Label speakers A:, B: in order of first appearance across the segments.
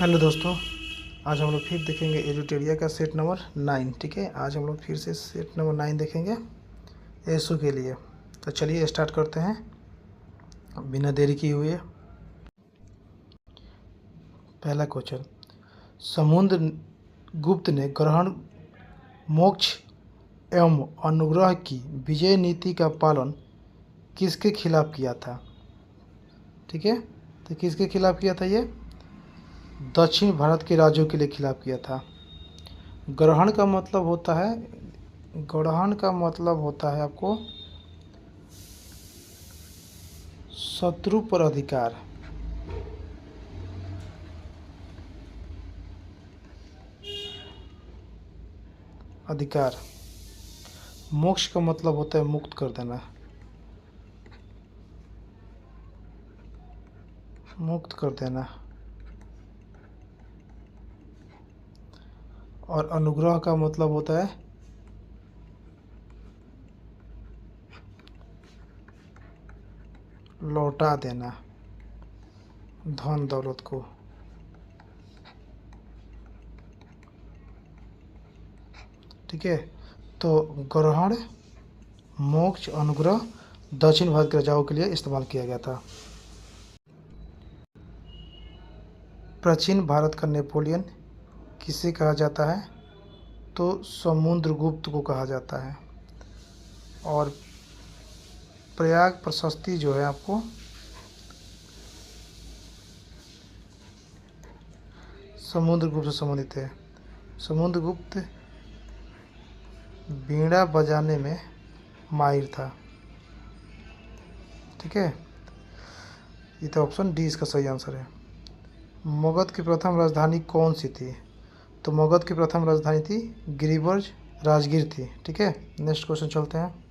A: Hello दोस्तों। आज हम लोग फिर देखेंगे एजुटेरिया का सेट नंबर 9। ठीक है, आज हम लोग फिर से सेट नंबर 9 देखेंगे एसो के लिए। तो चलिए स्टार्ट करते हैं बिना देरी किए हुए। पहला क्वेश्चन, समुद्र गुप्त ने ग्रहण, मोक्ष एवं अनुग्रह की विजय नीति का पालन किसके खिलाफ किया था? ठीक है, तो किसके खिलाफ किया था? ये दक्षिण भारत के राज्यों के लिए खिलाफ किया था। ग्रहण का मतलब होता है, ग्रहण का मतलब होता है आपको शत्रु पर अधिकार। अधिकार। मोक्ष का मतलब होता है मुक्त कर देना, मुक्त कर देना। और अनुग्रह का मतलब होता है लौटा देना धन दौलत को। ठीक है, तो ग्रहण, मोक्ष, अनुग्रह दक्षिण भारत के राजाओं के लिए इस्तेमाल किया गया था। प्राचीन भारत का नेपोलियन किसे कहा जाता है? तो समुद्रगुप्त को कहा जाता है। और प्रयाग प्रशस्ति जो है आपको समुद्रगुप्त से संबंधित है। समुद्रगुप्त वीणा बजाने में माहिर था। ठीक है, ये तो ऑप्शन डी इसका सही आंसर है। मगध की प्रथम राजधानी कौन सी थी? तो मगध की प्रथम राजधानी थी गिरिब्रज, राजगीर थी। ठीक है, नेक्स्ट क्वेश्चन चलते हैं।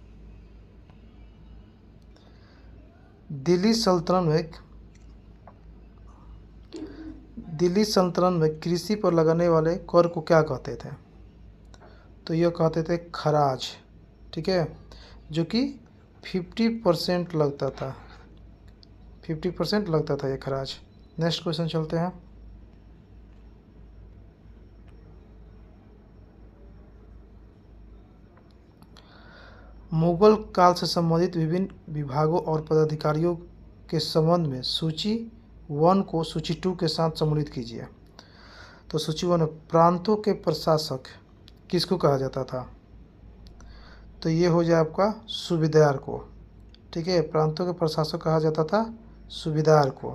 A: दिल्ली सल्तनत में कृषि पर लगने वाले कर को क्या कहते थे? तो यह कहते थे खराज। ठीक है, जो कि 50% लगता था, 50% लगता था ये खराज। नेक्स्ट क्वेश्चन चलते हैं। मुगल काल से संबंधित विभिन्न विभागों और पदाधिकारियों के संबंध में सूची 1 को सूची 2 के साथ सम्मिलित कीजिए। तो सूची 1 में प्रांतों के प्रशासक किसको कहा जाता था? तो ये हो जाए आपका सूबेदार को। ठीक है, प्रांतों के प्रशासक कहा जाता था सूबेदार को।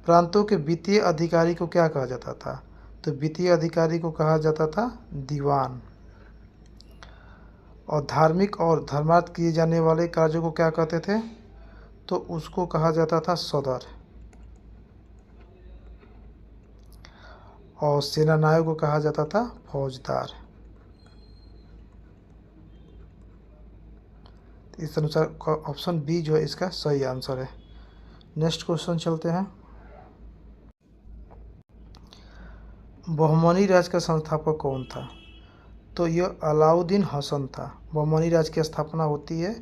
A: प्रांतों के वित्तीय अधिकारी को क्या कहा जाता था? तो वित्तीय अधिकारी को कहा जाता था दीवान। और धार्मिक और धर्मार्थ किए जाने वाले कार्यों को क्या कहते थे? तो उसको कहा जाता था सदर। और सेनानायक को कहा जाता था फौजदार। इस अनुसार ऑप्शन बी जो है इसका सही आंसर है। नेक्स्ट क्वेश्चन चलते हैं। बहमनी राज का संस्थापक कौन था? तो यह अलाउद्दीन हसन था। बहमनी राज की स्थापना होती है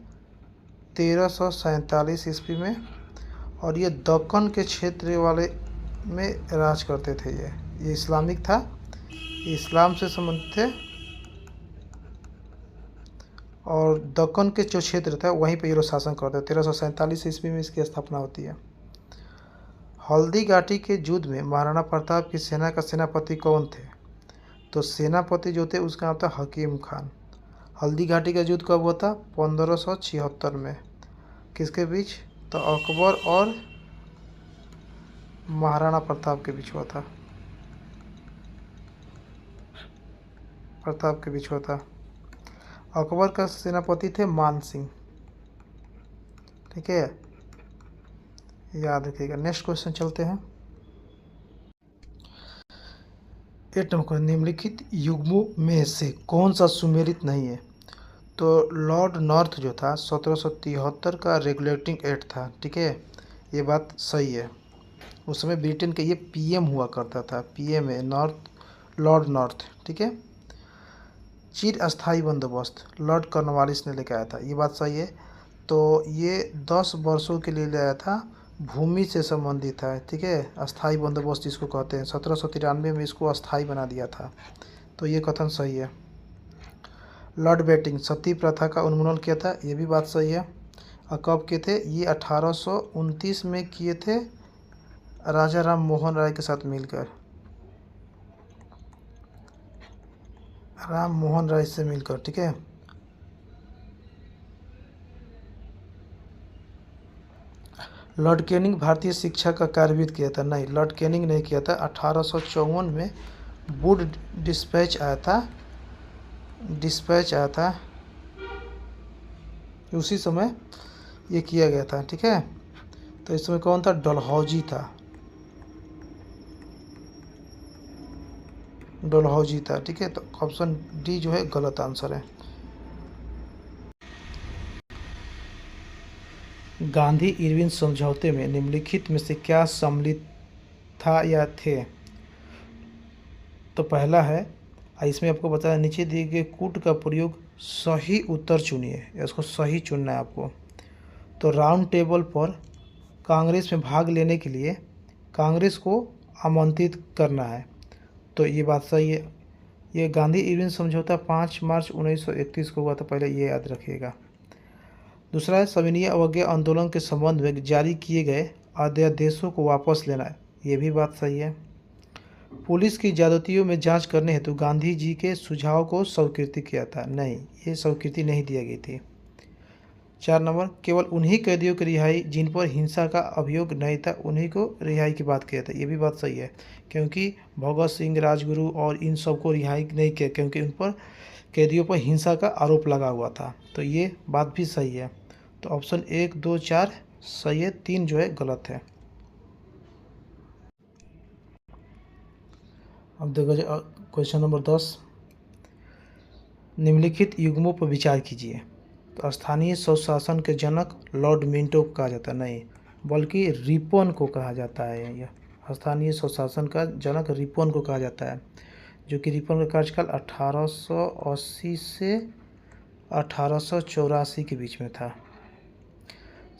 A: 1347 ईस्वी में। और ये दक्कन के क्षेत्र वाले में राज करते थे। ये इस्लामिक था, इस्लाम से संबंधित थे। और दक्कन के जो क्षेत्र था वहीं पे ये लोग शासन करते थे। 1347 ईस्वी में इसकी स्थापना होती है। हल्दी घाटी के युद्ध में महाराणा प्रताप की सेना का सेनापति कौन थे? तो सेनापति जो थे उसका नाम था हकीम खान। हल्दी घाटी का युद्ध कब हुआ था? 1576 में। किसके बीच? तो अकबर और महाराणा प्रताप के बीच हुआ था। प्रताप के बीच हुआ था। अकबर का सेनापति थे मान सिंह। ठीक है, याद रखिएगा। नेक्स्ट क्वेश्चन चलते हैं। 8 नंबर, निम्नलिखित युग्मों में से कौन सा सुमेलित नहीं है? तो लॉर्ड नॉर्थ जो था 1773 का रेगुलेटिंग एक्ट था। ठीक है, ये बात सही है। उस समय ब्रिटेन का ये पीएम हुआ करता था। पीएम है नॉर्थ, लॉर्ड नॉर्थ। ठीक है, चिर अस्थायी बंदोबस्त लॉर्ड कॉर्नवालिस ने लेकर आया था। ये बात सही है। तो ये 10 वर्षों के लिए ले आया था भूमि से संबंधित है, ठीक है, अस्थाई बंदोबस्त जिसको कहते हैं। 1793 में इसको अस्थाई बना दिया था, तो ये कथन सही है। लॉर्ड बेटिंग सती प्रथा का उन्मूलन किया था, ये भी बात सही है। और कब किए थे ये? 1829 में किए थे, राजा राम मोहन राय के साथ मिलकर, राम मोहन राय से मिलकर, ठीक है। लॉर्ड कैनिंग भारतीय शिक्षा का कार्यविद किया था, नहीं, लॉर्ड कैनिंग नहीं किया था। 1854 में वुड डिस्पैच आया था, उसी समय ये किया गया था, ठीक है। तो इस समय कौन था? डलहौजी था, ठीक है। तो ऑप्शन डी जो है गलत आंसर है। गांधी इरविन समझौते में निम्नलिखित में से क्या सम्मिलित था या थे? तो पहला है, इसमें आपको बताया नीचे दिए गए कूट का प्रयोग, सही उत्तर चुनिए, इसको सही चुनना है आपको। तो राउंड टेबल पर कांग्रेस में भाग लेने के लिए कांग्रेस को आमंत्रित करना है, तो ये बात सही है। ये गांधी इरविन समझौता 5 मार्च 1931 को हुआ था, पहले ये याद रखिएगा। दूसरा है, सविनय अवज्ञा आंदोलन के संबंध में जारी किए गए अध्यादेशों को वापस लेना है, ये भी बात सही है। पुलिस की ज्यादतियों में जांच करने हेतु गांधी जी के सुझाव को स्वीकृति किया था, नहीं, ये स्वीकृति नहीं दी गई थी। 4 नंबर, केवल उन्हीं कैदियों की रिहाई जिन पर हिंसा का अभियोग नहीं था, उन्हीं को रिहाई की बात किया था, ये भी बात सही है। क्योंकि भगत सिंह, राजगुरु और इन सबको रिहाई नहीं किया, क्योंकि उन पर कैदियों पर हिंसा का आरोप लगा हुआ था, तो ये बात भी सही है। तो ऑप्शन 1, 2, 4 सही है, 3 जो है गलत है। अब देखो क्वेश्चन नंबर 10, निम्नलिखित युग्मों पर विचार कीजिए। तो स्थानीय स्वशासन के जनक लॉर्ड मिंटो को कहा जाता है, नहीं, बल्कि रिपन को कहा जाता है। यह स्थानीय स्वशासन का जनक रिपन को कहा जाता है, जो कि रिपन का कार्यकाल 1880 से 1884 के बीच में था।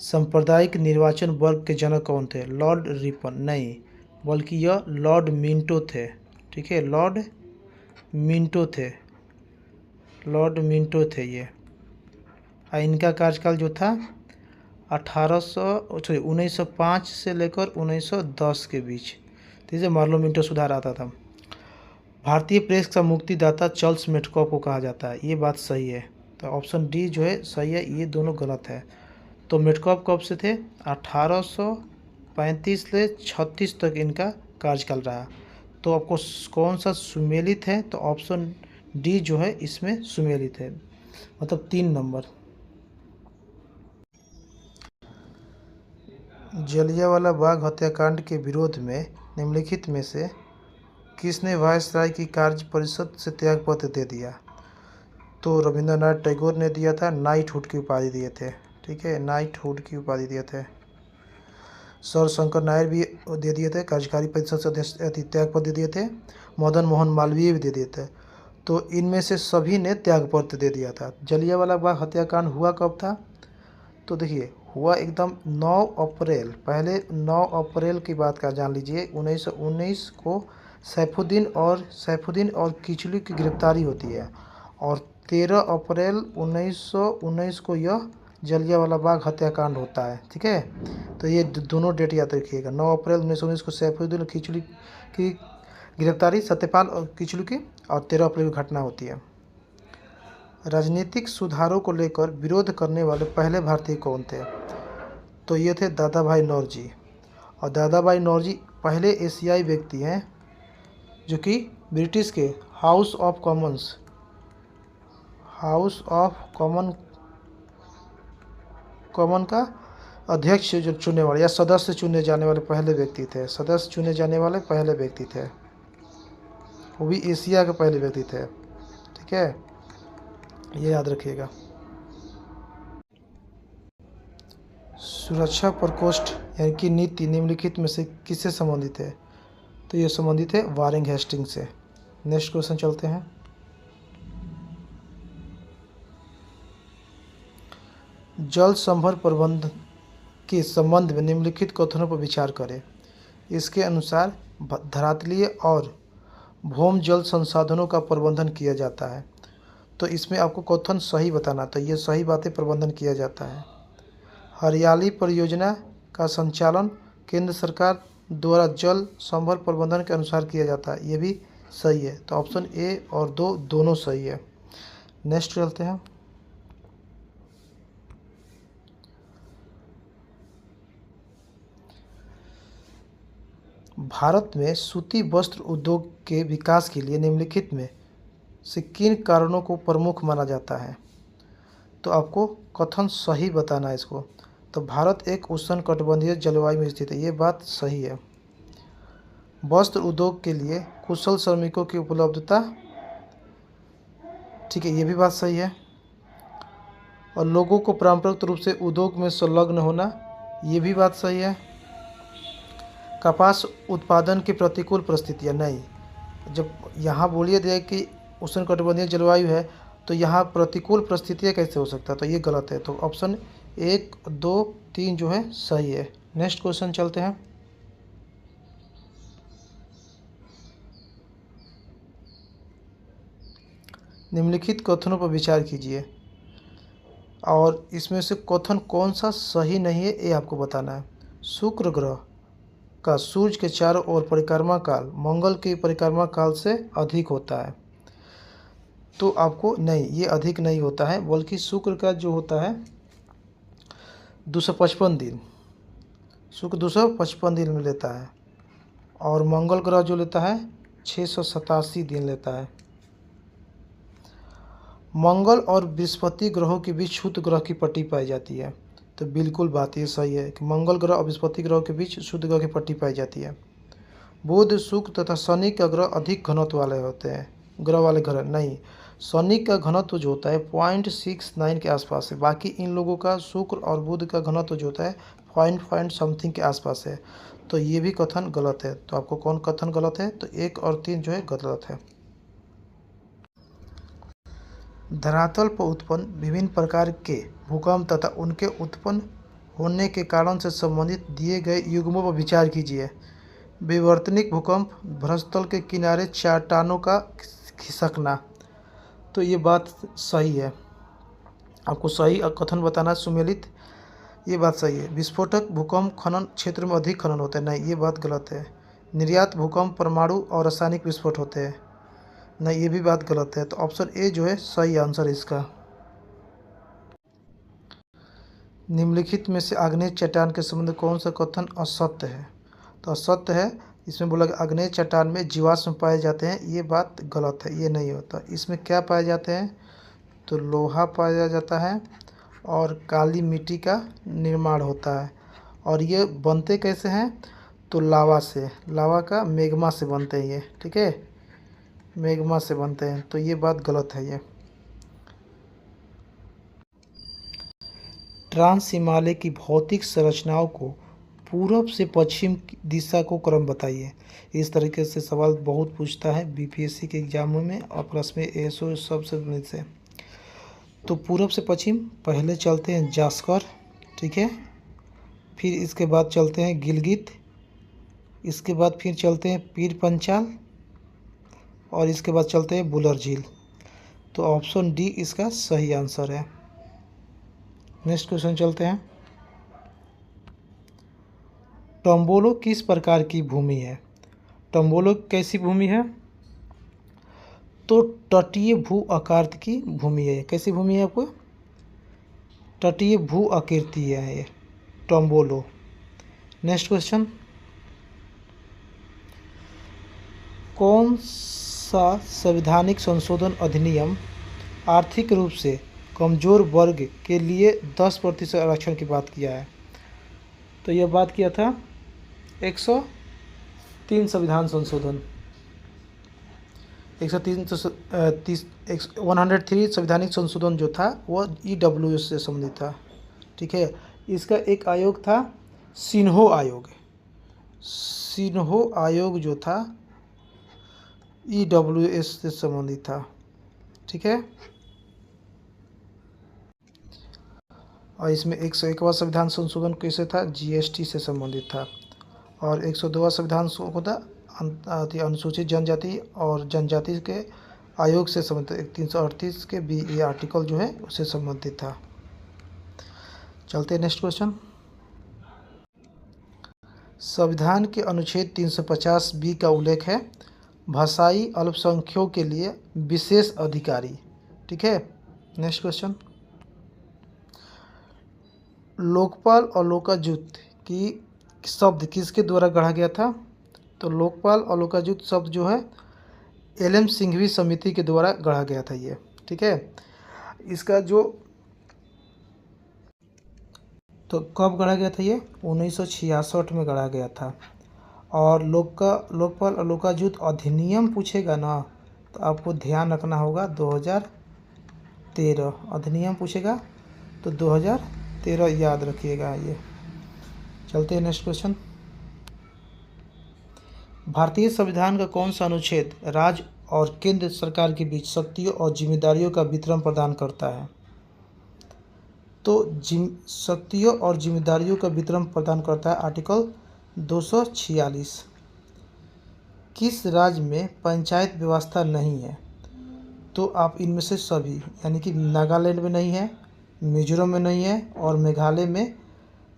A: सांप्रदायिक निर्वाचन वर्ग के जनक कौन थे? लॉर्ड रिपन, नहीं, बल्कि यह लॉर्ड मिंटो थे, ठीक है, लॉर्ड मिंटो थे ये। इनका कार्यकाल जो था 1905 से लेकर 1910 के बीच, ठीक है। मार्लो मिंटो सुधार आता था। भारतीय प्रेस का मुक्तिदाता चार्ल्स मेडकॉफ को कहा जाता है, ये बात सही है। तो ऑप्शन डी जो है सही है, ये दोनों गलत है। तो मेडकॉफ कब से थे? 1835 से 36 तक इनका कार्यकाल रहा। तो आपको कौन सा सुमेलित है? तो ऑप्शन डी जो है इसमें सुमेलित है, मतलब 3 नंबर। जलियांवाला बाग हत्याकांड के विरोध में निम्नलिखित में से किसने वायसराय की कार्य परिषद से त्यागपत्र दे दिया? तो रविंद्रनाथ टैगोर ने दिया था, नाइटहुड की उपाधि दिए थे, ठीक है, नाइटहुड की उपाधि दिए थे। सर शंकर नायर भी दे दिए थे, कार्यकारी परिषद से त्यागपत्र दे दिए थे। मदन मोहन मालवीय भी दे दिए थे। तो इनमें से सभी ने त्यागपत्र दे दिया था। जलियांवाला बाग हत्याकांड हुआ कब था? तो देखिए, हुआ एकदम 9 अप्रैल, पहले 9 अप्रैल की बात का जान लीजिए। 1919 को सैफुद्दीन और किचलू की गिरफ्तारी होती है, और 13 अप्रैल 1919 को यह जलियांवाला बाग हत्याकांड होता है, ठीक है। तो ये दोनों डेट याद रखिएगा। 9 अप्रैल 1919 को सैफुद्दीन और किचलू की गिरफ्तारी, सत्यपाल और किचलू की, और 13 अप्रैल की घटना होती है। राजनीतिक सुधारों को लेकर विरोध करने वाले पहले भारतीय कौन थे? तो ये थे दादा भाई नौरोजी। और दादा भाई नौरोजी पहले एशियाई व्यक्ति हैं जो कि ब्रिटिश के हाउस ऑफ कॉमन का अध्यक्ष जो चुनने वाले या सदस्य चुने जाने वाले पहले व्यक्ति थे, वो भी एशिया के पहले व्यक्ति थे, ठीक है, ये याद रखिएगा। सुरक्षा प्रकोष्ठ यानी कि नीति निम्नलिखित में से किससे संबंधित है? तो ये संबंधित है वारेन हेस्टिंग से। नेक्स्ट क्वेश्चन चलते हैं। जल संभर प्रबंधन के संबंध में निम्नलिखित कथनों पर विचार करें। इसके अनुसार धरातलीय और भौम जल संसाधनों का प्रबंधन किया जाता है। तो इसमें आपको कथन सही बताना, तो ये सही बातें प्रबंधन किया जाता है। हरियाली परियोजना का संचालन केंद्र सरकार द्वारा जल संभल प्रबंधन के अनुसार किया जाता है, ये भी सही है। तो ऑप्शन ए और दो दोनों सही है। नेक्स्ट चलते हैं। भारत में सूती वस्त्र उद्योग के विकास के लिए निम्नलिखित में से किन कारणों को प्रमुख माना जाता है। तो आपको कथन सही बताना है इसको। तो भारत एक उष्णकटिबंधीय जलवायु में स्थित है, ये बात सही है। वस्त्र उद्योग के लिए कुशल श्रमिकों की उपलब्धता, ठीक है, ये भी बात सही है। और लोगों को पारंपरिक रूप से उद्योग में संलग्न होना, ये भी बात सही है। कपास उत्पादन की प्रतिकूल परिस्थितियाँ, नहीं, जब यहाँ बोलिए दिया कि उष्णकटिबंधीय जलवायु है तो यहाँ प्रतिकूल परिस्थितियाँ कैसे हो सकता है, तो ये गलत है। तो ऑप्शन 1, 2, 3 जो है सही है। नेक्स्ट क्वेश्चन चलते हैं। निम्नलिखित कथनों पर विचार कीजिए और इसमें से कथन कौन सा सही नहीं है ये आपको बताना है। शुक्र ग्रह का सूर्य के चारों ओर परिक्रमा काल मंगल के परिक्रमा काल से अधिक होता है। तो आपको नहीं, ये अधिक नहीं होता है, बल्कि शुक्र का जो होता है 255 दिन, शुक्र 255 दिन में लेता है और मंगल ग्रह जो लेता है 687 दिन लेता है। मंगल और बृहस्पति ग्रहों के बीच शुद्ध ग्रह की पट्टी पाई जाती है। तो बिल्कुल बात ये सही है कि मंगल ग्रह और बृहस्पति ग्रह के बीच शुद्ध ग्रह की पट्टी पाई जाती है। बुध, शुक्र तथा शनि का ग्रह अधिक घनत्व वाले होते हैं, ग्रह वाले ग्रह नहीं। शनि का घनत्व जो होता है 0.69 के आसपास है, बाकी इन लोगों का शुक्र और बुध का घनत्व जो होता है पॉइंट समथिंग के आसपास है। तो ये भी कथन गलत है। तो आपको कौन कथन गलत है, तो 1 और 3 जो है गलत है। धरातल पर उत्पन्न विभिन्न प्रकार के भूकंप तथा उनके उत्पन्न होने के कारण से संबंधित दिए गए युग्मों पर विचार कीजिए। विवर्तनिक भूकंप, भ्रष्टल के किनारे चट्टानों का खिसकना, तो ये बात सही है। आपको सही कथन बताना है। सुमेलित, ये बात सही है। विस्फोटक भूकंप खनन क्षेत्र में अधिक खनन होता है, नहीं, ये बात गलत है। निर्यात भूकंप परमाणु और रासायनिक विस्फोट होते हैं, नहीं, ये भी बात गलत है। तो ऑप्शन ए जो है सही आंसर इसका। निम्नलिखित में से आग्नेय चट्टान के संबंध में कौन सा कथन असत्य है। तो असत्य है, इसमें बोला कि आग्नेय चट्टान में जीवाश्म पाए जाते हैं, ये बात गलत है, ये नहीं होता। इसमें क्या पाए जाते हैं, तो लोहा पाया जाता है और काली मिट्टी का निर्माण होता है। और ये बनते कैसे हैं, तो लावा से, लावा का मैग्मा से बनते हैं ये, ठीक है, मैग्मा से बनते हैं। तो ये बात गलत है। ये ट्रांस हिमालय की भौतिक संरचनाओं को पूर्व से पश्चिम दिशा को क्रम बताइए। इस तरीके से सवाल बहुत पूछता है बीपीएससी के एग्जामों में और प्लस में एएसओ सबसे से। तो पूर्व से पश्चिम पहले चलते हैं जास्कर, ठीक है, फिर इसके बाद चलते हैं गिलगित, इसके बाद फिर चलते हैं पीर पंचाल और इसके बाद चलते हैं बुलर झील। तो ऑप्शन डी इसका सही आंसर है। नेक्स्ट क्वेश्चन चलते हैं। टम्बोलो किस प्रकार की भूमि है। टम्बोलो कैसी भूमि है, तो तटीय भू आकृति की भूमि है। कैसी भूमि है आपको, तटीय भू आकृति है ये टम्बोलो। नेक्स्ट क्वेश्चन, कौन सा संवैधानिक संशोधन अधिनियम आर्थिक रूप से कमजोर वर्ग के लिए 10% आरक्षण की बात किया है। तो यह बात किया था 103 संविधान संशोधन, 103 संवैधानिक संशोधन जो था वो ईडब्ल्यूएस से संबंधित था, ठीक है। इसका एक आयोग था सिन्हो आयोग, सिन्हो आयोग जो था ईडब्ल्यूएस से संबंधित था, ठीक है। और इसमें 101वां संविधान संशोधन किससे था? जीएसटी से संबंधित था। और 102वां संविधान संशोधन अनुसूचित जनजाति और जनजाति के आयोग से संबंधित 338 के बी ये आर्टिकल जो है उससे संबंधित था। चलते हैं नेक्स्ट क्वेश्चन। संविधान के अनुच्छेद 350 बी का उल्लेख है भाषाई अल्पसंख्यकों के लिए विशेष अधिकारी। ठीक है, नेक्स्ट क्वेश्चन। लोकपाल और लोकायुक्त की शब्द किसके द्वारा गढ़ा गया था? तो लोकपाल और लोकायुक्त शब्द जो है एल.एम. सिंघवी समिति के द्वारा गढ़ा गया था ये। ठीक है, इसका जो तो कब गढ़ा गया था ये? 1966 में गढ़ा गया था। और लोकपाल और लोकायुक्त अधिनियम पूछेगा ना तो आपको ध्यान रखना होगा 2013 अधिनियम पूछेगा तो 2013 याद रखिएगा ये। चलते हैं नेक्स्ट क्वेश्चन। भारतीय संविधान का कौन सा अनुच्छेद राज्य और केंद्र सरकार के बीच शक्तियों और जिम्मेदारियों का वितरण प्रदान करता है? तो शक्तियों और जिम्मेदारियों का वितरण प्रदान करता है आर्टिकल 246। किस राज्य में पंचायत व्यवस्था नहीं है? तो आप इनमें से सभी, यानी कि नागालैंड में नहीं है, मिजोरम में नहीं है और मेघालय में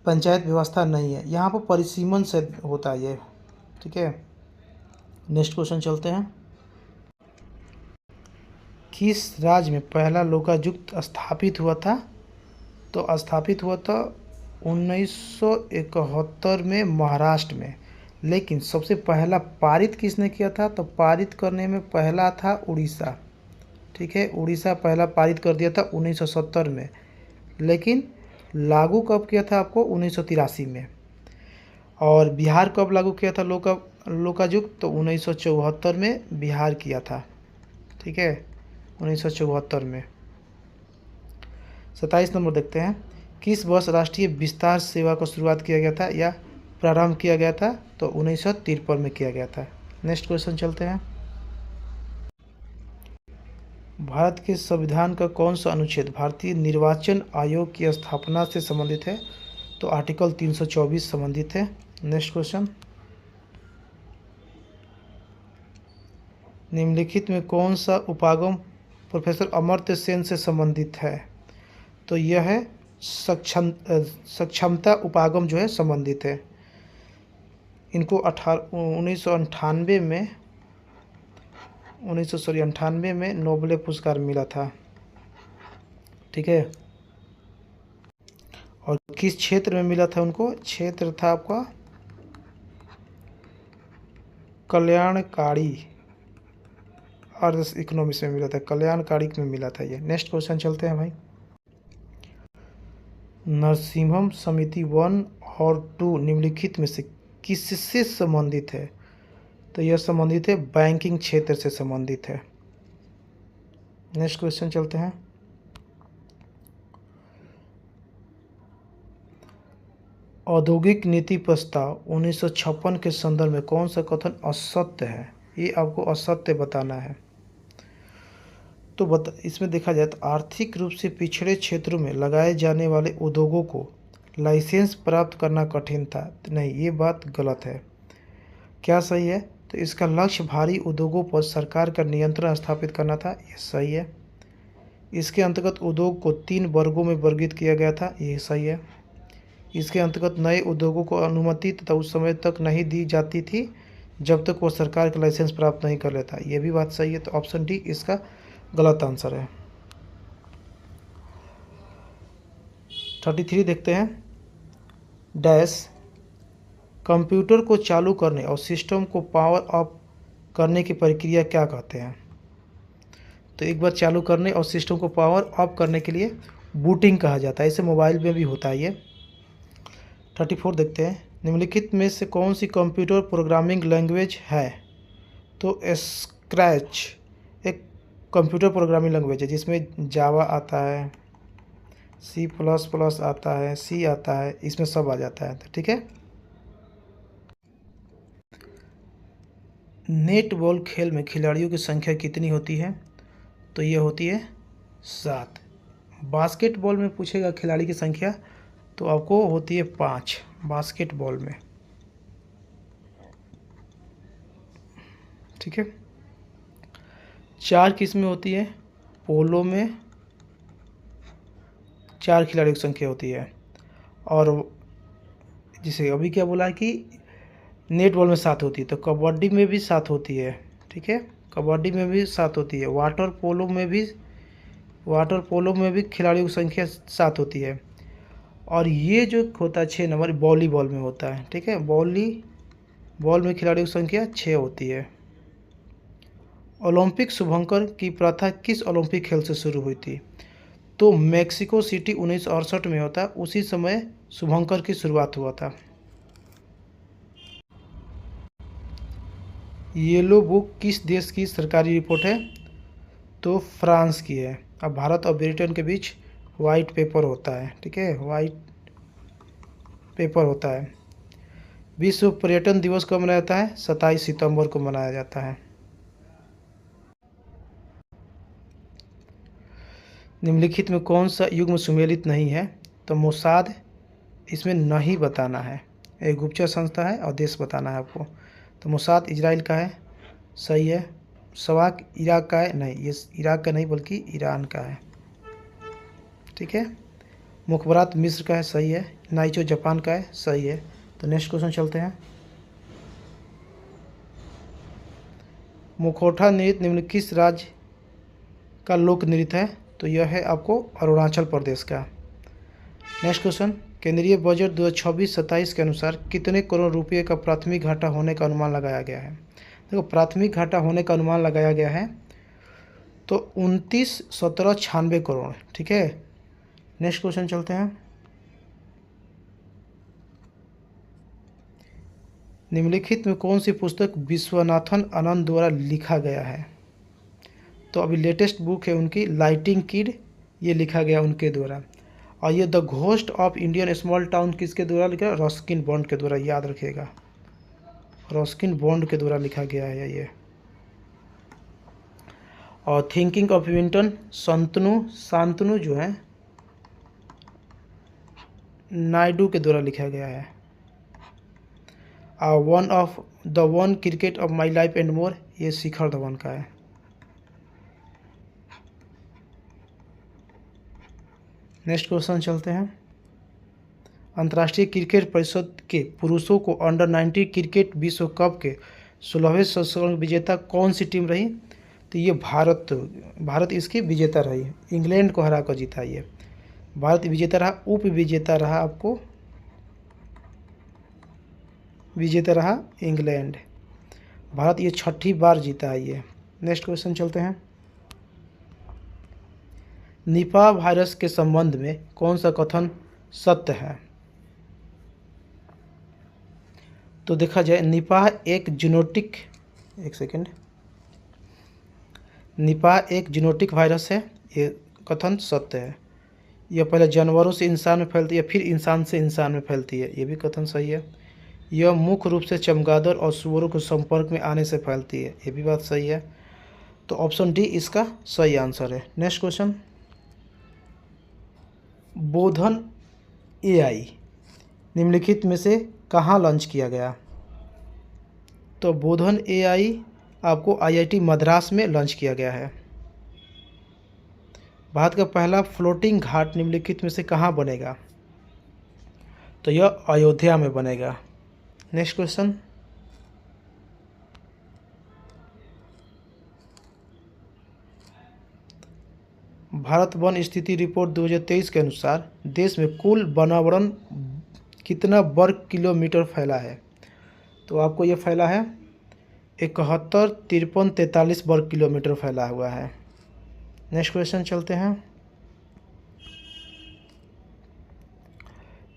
A: पंचायत व्यवस्था नहीं है। यहाँ पर परिसीमन से होता है ये। ठीक है, नेक्स्ट क्वेश्चन चलते हैं। किस राज्य में पहला लोकायुक्त स्थापित हुआ था? तो स्थापित हुआ था 1971 में महाराष्ट्र में। लेकिन सबसे पहला पारित किसने किया था? तो पारित करने में पहला था उड़ीसा। ठीक है, उड़ीसा पहला पारित कर दिया था 1970 में। लेकिन लागू कब किया था आपको? 1983 में। और बिहार कब लागू किया था लोकायुक्त? तो 1974 में बिहार किया था। ठीक है, 1974 में। 27 नंबर देखते हैं। किस वर्ष राष्ट्रीय विस्तार सेवा का शुरुआत किया गया था या प्रारंभ किया गया था? तो 1953 में किया गया था। नेक्स्ट क्वेश्चन चलते हैं। भारत के संविधान का कौन सा अनुच्छेद भारतीय निर्वाचन आयोग की स्थापना से संबंधित है? तो आर्टिकल 324 संबंधित है। Next question. निम्नलिखित में कौन सा उपागम प्रोफेसर अमर्त्य सेन से संबंधित है? तो यह है सक्षमता उपागम जो है संबंधित है। इनको 1998 में नोबेल पुरस्कार मिला था। ठीक है, और किस क्षेत्र में मिला था उनको? क्षेत्र था आपका कल्याणकारी अर्थ इकोनॉमिक्स में मिला था, कल्याणकारी में मिला था ये। नेक्स्ट क्वेश्चन चलते हैं भाई। नरसिम्हम समिति 1 और 2 निम्नलिखित में से किससे संबंधित है? तो यह संबंधित है बैंकिंग क्षेत्र से संबंधित है। नेक्स्ट क्वेश्चन चलते हैं। औद्योगिक नीति प्रस्ताव 1956 के संदर्भ में कौन सा कथन असत्य है? ये आपको असत्य बताना है। तो इसमें देखा जाए तो आर्थिक रूप से पिछड़े क्षेत्रों में लगाए जाने वाले उद्योगों को लाइसेंस प्राप्त करना कठिन था। तो नहीं, ये बात गलत है। क्या सही है? तो इसका लक्ष्य भारी उद्योगों पर सरकार का नियंत्रण स्थापित करना था। ये सही है। इसके अंतर्गत उद्योग को 3 वर्गों में वर्गीकृत किया गया था। ये सही है। इसके अंतर्गत नए उद्योगों को अनुमति तथा उस समय तक नहीं दी जाती थी जब तक वो सरकार का लाइसेंस प्राप्त नहीं कर लेता। ये भी बात सही है। तो ऑप्शन डी इसका गलत आंसर है। 33 देखते हैं। डैश कंप्यूटर को चालू करने और सिस्टम को पावर ऑफ करने की प्रक्रिया क्या कहते हैं? तो एक बार चालू करने और सिस्टम को पावर ऑफ करने के लिए बूटिंग कहा जाता है। इसे मोबाइल में भी होता है ये। 34 देखते हैं। निम्नलिखित में से कौन सी कंप्यूटर प्रोग्रामिंग लैंग्वेज है? तो स्क्रैच एक कंप्यूटर प्रोग्रामिंग लैंग्वेज है जिसमें जावा आता है, C++ आता है, C आता है, इसमें सब आ जाता है। तो ठीक है। नेट बॉल खेल में खिलाड़ियों की संख्या कितनी होती है? तो ये होती है 7। बास्केटबॉल में पूछेगा खिलाड़ी की संख्या तो आपको होती है 5 बास्केटबॉल में, ठीक है। 4 किस में होती है? पोलो में 4 खिलाड़ियों की संख्या होती है। और जिसे अभी क्या बोला है कि नेट बॉल में 7 होती है, तो कबड्डी में भी 7 होती है, ठीक है। कबड्डी में भी 7 होती है। वाटर पोलो में भी खिलाड़ियों की संख्या 7 होती है। और ये जो होता है 6 नंबर वॉलीबॉल में होता है, ठीक है। वॉलीबॉल में खिलाड़ियों की संख्या 6 होती है। ओलंपिक शुभंकर की प्रथा किस ओलंपिक खेल से शुरू हुई थी? तो मेक्सिको सिटी 1968 में होता है, उसी समय शुभंकर की शुरुआत हुआ था। येलो बुक किस देश की सरकारी रिपोर्ट है? तो फ्रांस की है। अब भारत और ब्रिटेन के बीच वाइट पेपर होता है, ठीक है, वाइट पेपर होता है। विश्व पर्यटन दिवस कब मनाया जाता है? 27 सितंबर को मनाया जाता है। निम्नलिखित में कौन सा युग्म सुमेलित नहीं है? तो मोसाद इसमें नहीं बताना है, एक गुप्तचर संस्था है और देश बताना है आपको। तो मोसाद इजराइल का है, सही है। सवाक इराक का है, नहीं ये इराक का नहीं बल्कि ईरान का है, ठीक है। मुखबरात मिस्र का है, सही है। नाइचो जापान का है, सही है। तो नेक्स्ट क्वेश्चन चलते हैं। मुखौटा नृत्य निम्न किस राज्य का लोक नृत्य है? तो यह है आपको अरुणाचल प्रदेश का। नेक्स्ट क्वेश्चन, केंद्रीय बजट 2026-27 के अनुसार कितने करोड़ रुपए का प्राथमिक घाटा होने का अनुमान लगाया गया है? देखो प्राथमिक घाटा होने का अनुमान लगाया गया है तो 29,1796 करोड़, ठीक है। नेक्स्ट क्वेश्चन चलते हैं। निम्नलिखित में कौन सी पुस्तक विश्वनाथन आनंद द्वारा लिखा गया है? तो अभी लेटेस्ट बुक है उनकी लाइटिंग किड, ये लिखा गया उनके द्वारा। और ये the ghost of Indian small town किसके द्वारा लिखा? रस्किन बॉन्ड के द्वारा, याद रखिएगा, रस्किन बॉन्ड के द्वारा लिखा गया है ये। और थिंकिंग ऑफ विंटन शांतनु जो है नायडू के द्वारा लिखा गया है। One of the one cricket of my life and more, ये शिखर धवन का है। नेक्स्ट क्वेश्चन चलते हैं। अंतर्राष्ट्रीय क्रिकेट परिषद के पुरुषों को अंडर 19 क्रिकेट विश्व कप के 16वें संस्करण विजेता कौन सी टीम रही? तो ये भारत इसकी विजेता रही, इंग्लैंड को हरा कर जीता ये। भारत विजेता रहा, उप विजेता रहा आपको, विजेता रहा इंग्लैंड। भारत ये 6ठी बार जीता है ये। नेक्स्ट क्वेश्चन चलते हैं। निपाह वायरस के संबंध में कौन सा कथन सत्य है? तो देखा जाए निपाह एक जीनोटिक वायरस है, ये कथन सत्य है। यह पहले जानवरों से इंसान में फैलती है, फिर इंसान से इंसान में फैलती है, ये भी कथन सही है। यह मुख्य रूप से चमगादड़ और सूअरों के संपर्क में आने से फैलती है, ये भी बात सही है। तो ऑप्शन डी इसका सही आंसर है। नेक्स्ट क्वेश्चन, बोधन एआई निम्नलिखित में से कहाँ लॉन्च किया गया? तो बोधन एआई आपको आईआईटी मद्रास में लॉन्च किया गया है। भारत का पहला फ्लोटिंग घाट निम्नलिखित में से कहाँ बनेगा? तो यह अयोध्या में बनेगा। नेक्स्ट क्वेश्चन, भारत वन स्थिति रिपोर्ट 2023 के अनुसार देश में कुल वनावरण कितना वर्ग किलोमीटर फैला है? तो आपको ये फैला है 71, 53, 43 वर्ग किलोमीटर फैला हुआ है। नेक्स्ट क्वेश्चन चलते हैं।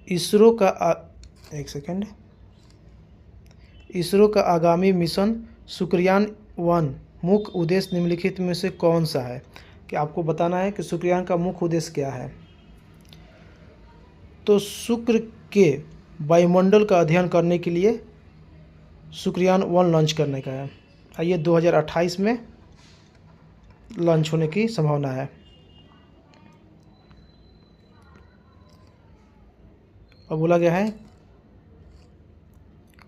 A: इसरो का आगामी मिशन शुक्रयान-1 मुख्य उद्देश्य निम्नलिखित में से कौन सा है? कि आपको बताना है कि शुक्रयान का मुख्य उद्देश्य क्या है। तो शुक्र के वायुमंडल का अध्ययन करने के लिए शुक्रयान-1 लॉन्च करने का है। ये 2028 में लॉन्च होने की संभावना है। और बोला गया है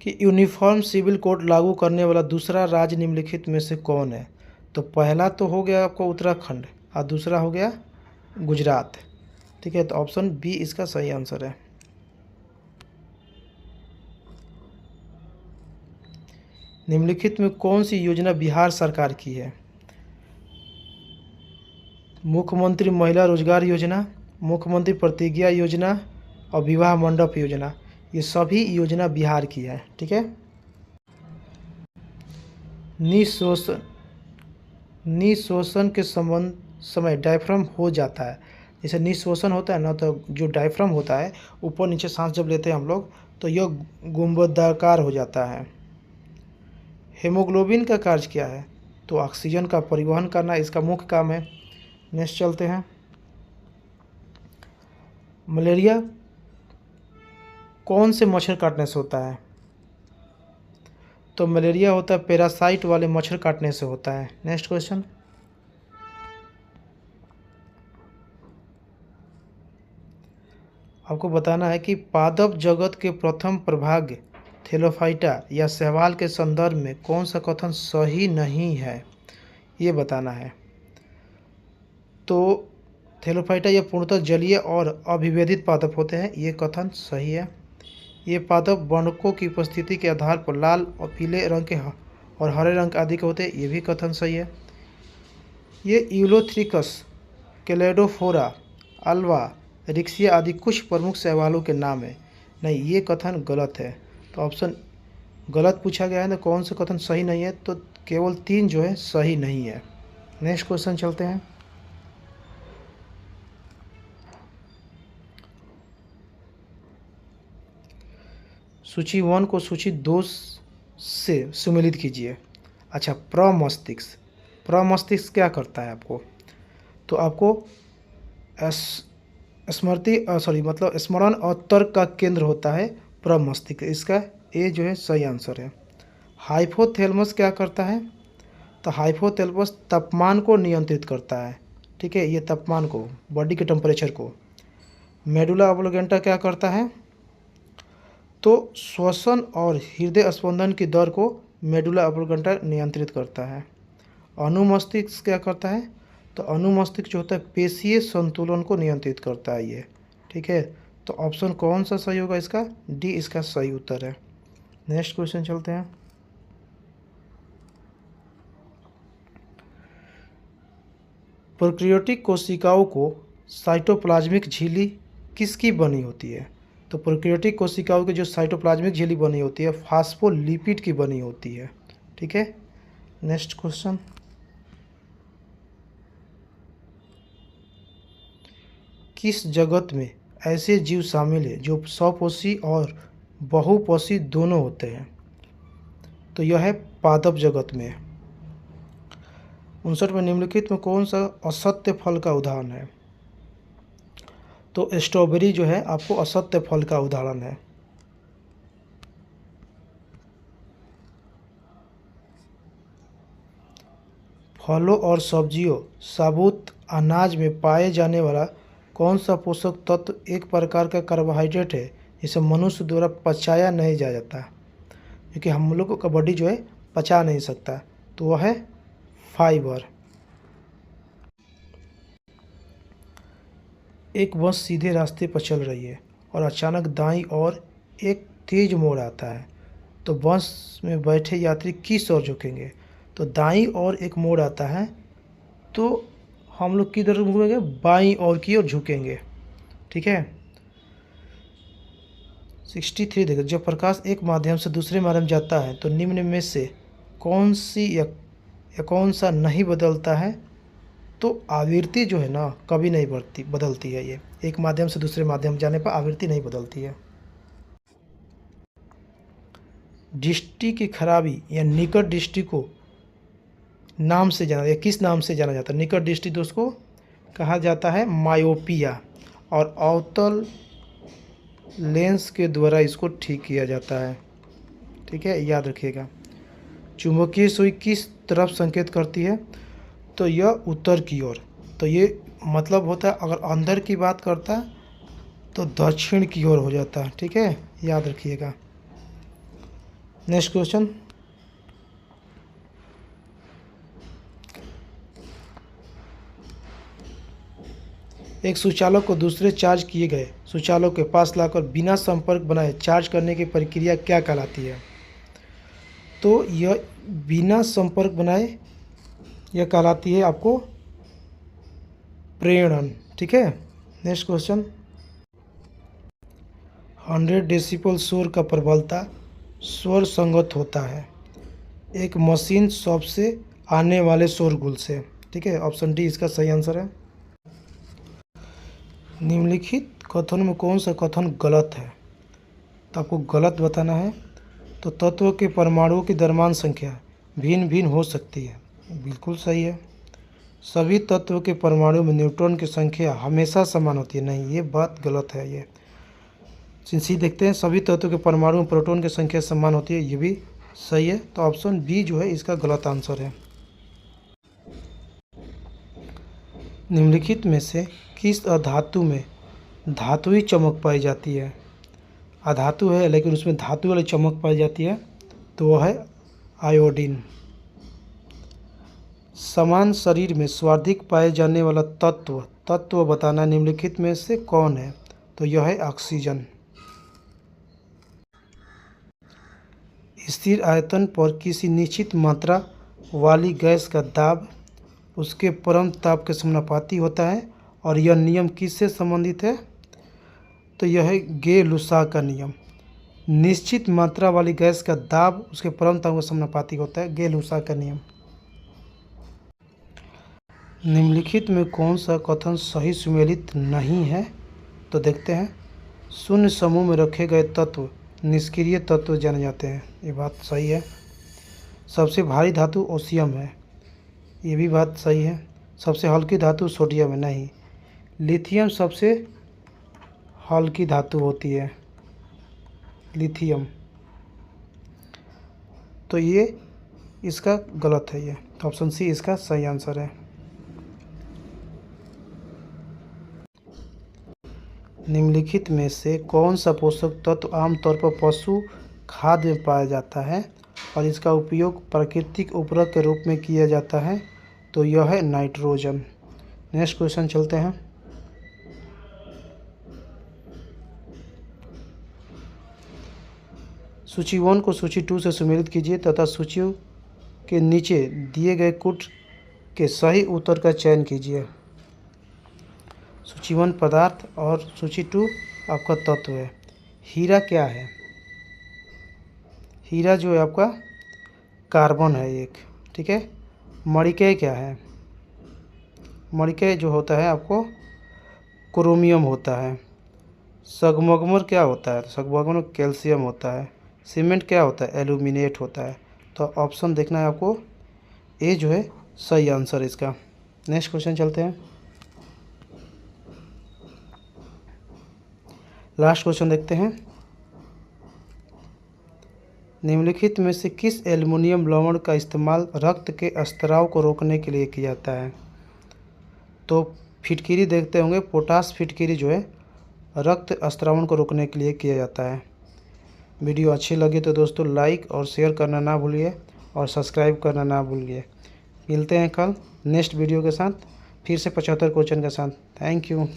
A: कि यूनिफॉर्म सिविल कोड लागू करने वाला दूसरा राज्य निम्नलिखित में से कौन है। तो पहला तो हो गया आपको उत्तराखंड और दूसरा हो गया गुजरात। ठीक है, तो ऑप्शन बी इसका सही आंसर है। निम्नलिखित में कौन सी योजना बिहार सरकार की है। मुख्यमंत्री महिला रोजगार योजना, मुख्यमंत्री प्रतिज्ञा योजना और विवाह मंडप योजना, ये सभी योजना बिहार की है। ठीक है। निःशोषण के समय डायफ्राम हो जाता है। जैसे निःशोषण होता है ना, तो जो डायफ्राम होता है ऊपर नीचे सांस जब लेते हैं हम लोग तो यह गुंबदाकार हो जाता है। हेमोग्लोबिन का कार्य क्या है। तो ऑक्सीजन का परिवहन करना इसका मुख्य काम है। नेक्स्ट चलते हैं। मलेरिया कौन से मच्छर काटने से होता है। तो मलेरिया होता है पैरासाइट वाले मच्छर काटने से होता है। Next question. आपको बताना है कि पादप जगत के प्रथम प्रभाग थैलोफाइटा या शैवाल के संदर्भ में कौन सा कथन सही नहीं है, ये बताना है। तो थैलोफाइटा ये पूर्णतः जलीय और अविभेदित पादप होते हैं, ये कथन सही है। ये पादप वर्णकों की उपस्थिति के आधार पर लाल और पीले रंग के और हरे रंग आदि के होते हैं, ये भी कथन सही है। ये यूलोथ्रिकस, कैलेडोफोरा, अल्वा, रिक्सिया आदि कुछ प्रमुख शैवालों के नाम है। नहीं, ये कथन गलत है। तो ऑप्शन गलत पूछा गया है ना, कौन सा कथन सही नहीं है, तो केवल 3 जो है सही नहीं है। नेक्स्ट क्वेश्चन चलते हैं। सूची 1 को सूची 2 से सुमेलित कीजिए। अच्छा, प्रमस्तिष्क क्या करता है आपको। तो आपको स्मरण और तर्क का केंद्र होता है प्रमस्तिष्क। इसका ए जो है सही आंसर है। हाइपोथैलेमस क्या करता है। तो हाइपोथैलेमस तापमान को नियंत्रित करता है। ठीक है, ये तापमान को, बॉडी के टेम्परेचर को। मेडुला ऑब्लिगेंटा क्या करता है। तो श्वसन और हृदय स्पंदन की दर को मेडुला ऑब्लिगेंटा नियंत्रित करता है। अनुमस्तिष्क क्या करता है। तो अनुमस्तिष्क जो होता है पेशीय संतुलन को नियंत्रित करता है ये। ठीक है, तो ऑप्शन कौन सा सही होगा इसका, डी इसका सही उत्तर है। नेक्स्ट क्वेश्चन चलते हैं। प्रोकैरियोटिक कोशिकाओं को साइटोप्लाज्मिक झिल्ली किसकी बनी होती है। तो प्रोकैरियोटिक कोशिकाओं की जो साइटोप्लाज्मिक झिल्ली बनी होती है फास्फोलिपिड की बनी होती है। ठीक है। Next question. किस जगत में ऐसे जीव शामिल है जो स्वपोषी और बहुपोषी दोनों होते हैं। तो यह है पादप जगत में। 59 में निम्नलिखित में कौन सा असत्य फल का उदाहरण है। तो स्ट्रॉबेरी जो है आपको असत्य फल का उदाहरण है। फलों और सब्जियों, साबुत अनाज में पाए जाने वाला कौन सा पोषक तत्व एक प्रकार का कार्बोहाइड्रेट है जिसे मनुष्य द्वारा पचाया नहीं जा जाता, क्योंकि हम लोग का बॉडी जो है पचा नहीं सकता। तो वह है फाइबर। एक बस सीधे रास्ते पर चल रही है और अचानक दाईं ओर एक तेज मोड़ आता है, तो बस में बैठे यात्री किस ओर झुकेंगे। तो दाईं ओर एक मोड़ आता है तो हम लोग किधर घूमेंगे, बाईं ओर की ओर झुकेंगे। ठीक है। 63 देखो, जब प्रकाश एक माध्यम से दूसरे माध्यम जाता है तो निम्न में से कौन सी या कौन सा नहीं बदलता है। तो आवृत्ति जो है ना कभी नहीं बदलती है। ये एक माध्यम से दूसरे माध्यम जाने पर आवृत्ति नहीं बदलती है। दृष्टि की खराबी या निकट दृष्टि को नाम से जाना या किस नाम से जाना जाता है। निकट दृष्टि दोस्तों कहा जाता है मायोपिया, और अवतल लेंस के द्वारा इसको ठीक किया जाता है। ठीक है, याद रखिएगा। चुंबकीय सुई किस तरफ संकेत करती है। तो यह उत्तर की ओर। तो ये मतलब होता है, अगर अंदर की बात करता तो दक्षिण की ओर हो जाता है। ठीक है, याद रखिएगा। नेक्स्ट क्वेश्चन, एक सुचालक को दूसरे चार्ज किए गए सुचालक के पास लाकर बिना संपर्क बनाए चार्ज करने की प्रक्रिया क्या कहलाती है? तो यह बिना संपर्क बनाए यह कहलाती है आपको प्रेरण। ठीक है। नेक्स्ट क्वेश्चन, 100 डेसिबल शोर का प्रबलता स्वर संगत होता है एक मशीन शॉप से आने वाले शोरगुल से। ठीक है, ऑप्शन डी इसका सही आंसर है। निम्नलिखित कथन में कौन सा कथन गलत है? तो आपको गलत बताना है। तो तत्व के परमाणुओं की द्रव्यमान संख्या भिन्न भिन्न हो सकती है, बिल्कुल सही है। सभी तत्व के परमाणु में न्यूट्रॉन की संख्या हमेशा समान होती है, नहीं, ये बात गलत है। ये सी देखते हैं, सभी तत्व के परमाणु में प्रोटॉन की संख्या समान होती है, ये भी सही है। तो ऑप्शन बी जो है इसका गलत आंसर है। निम्नलिखित में से किस अधातु में धातुई चमक पाई जाती है? अधातु है लेकिन उसमें धातु वाली चमक पाई जाती है, तो वह है आयोडीन। समान शरीर में सर्वाधिक पाए जाने वाला तत्व बताना निम्नलिखित में से कौन है? तो यह है ऑक्सीजन। स्थिर आयतन पर किसी निश्चित मात्रा वाली गैस का दाब उसके परम ताप के समानुपाती होता है और यह नियम किससे संबंधित है? तो यह है गे-लुसा का नियम। निश्चित मात्रा वाली गैस का दाब उसके परम ताप के समानुपाती होता है, गे-लुसा का नियम। निम्नलिखित में कौन सा कथन सही सुमेलित नहीं है? तो देखते हैं, शून्य समूह में रखे गए तत्व निष्क्रिय तत्व जाने जाते हैं, ये बात सही है। सबसे भारी धातु ओसियम है, ये भी बात सही है। सबसे हल्की धातु सोडियम है, नहीं। लिथियम सबसे हल्की धातु होती है, लिथियम, तो ये इसका गलत है। ये तो ऑप्शन सी इसका सही आंसर है। निम्नलिखित में से कौन सा पोषक तत्व आमतौर पर पशु खाद्य में पाया जाता है और इसका उपयोग प्राकृतिक उर्वरक के रूप में किया जाता है? तो यह है नाइट्रोजन। नेक्स्ट क्वेश्चन चलते हैं। सूची 1 को सूची 2 से सुमेलित कीजिए तथा सूची के नीचे दिए गए कूट के सही उत्तर का चयन कीजिए। सूची 1 पदार्थ और सूची 2 आपका तत्व है। हीरा क्या है? हीरा जो है आपका कार्बन है एक। ठीक है। मणिकय क्या है? मणिकय जो होता है आपको क्रोमियम होता है। संगमरमर क्या होता है? संगमरमर कैल्शियम होता है। सीमेंट क्या होता है? एल्यूमिनेट होता है। तो ऑप्शन देखना है आपको, ए जो है सही आंसर इसका। नेक्स्ट क्वेश्चन चलते हैं। लास्ट क्वेश्चन देखते हैं। निम्नलिखित में से किस एल्युमिनियम लवण का इस्तेमाल रक्त के स्त्राव को रोकने के लिए किया जाता है? तो फिटकिरी देखते होंगे, पोटास फिटकिरी जो है रक्त स्त्रावन को रोकने के लिए किया जाता है। वीडियो अच्छी लगी तो दोस्तों लाइक और शेयर करना ना भूलिए और सब्सक्राइब करना ना भूलिए। मिलते हैं कल नेक्स्ट वीडियो के साथ, फिर से 75 क्वेश्चन के साथ। Thank you.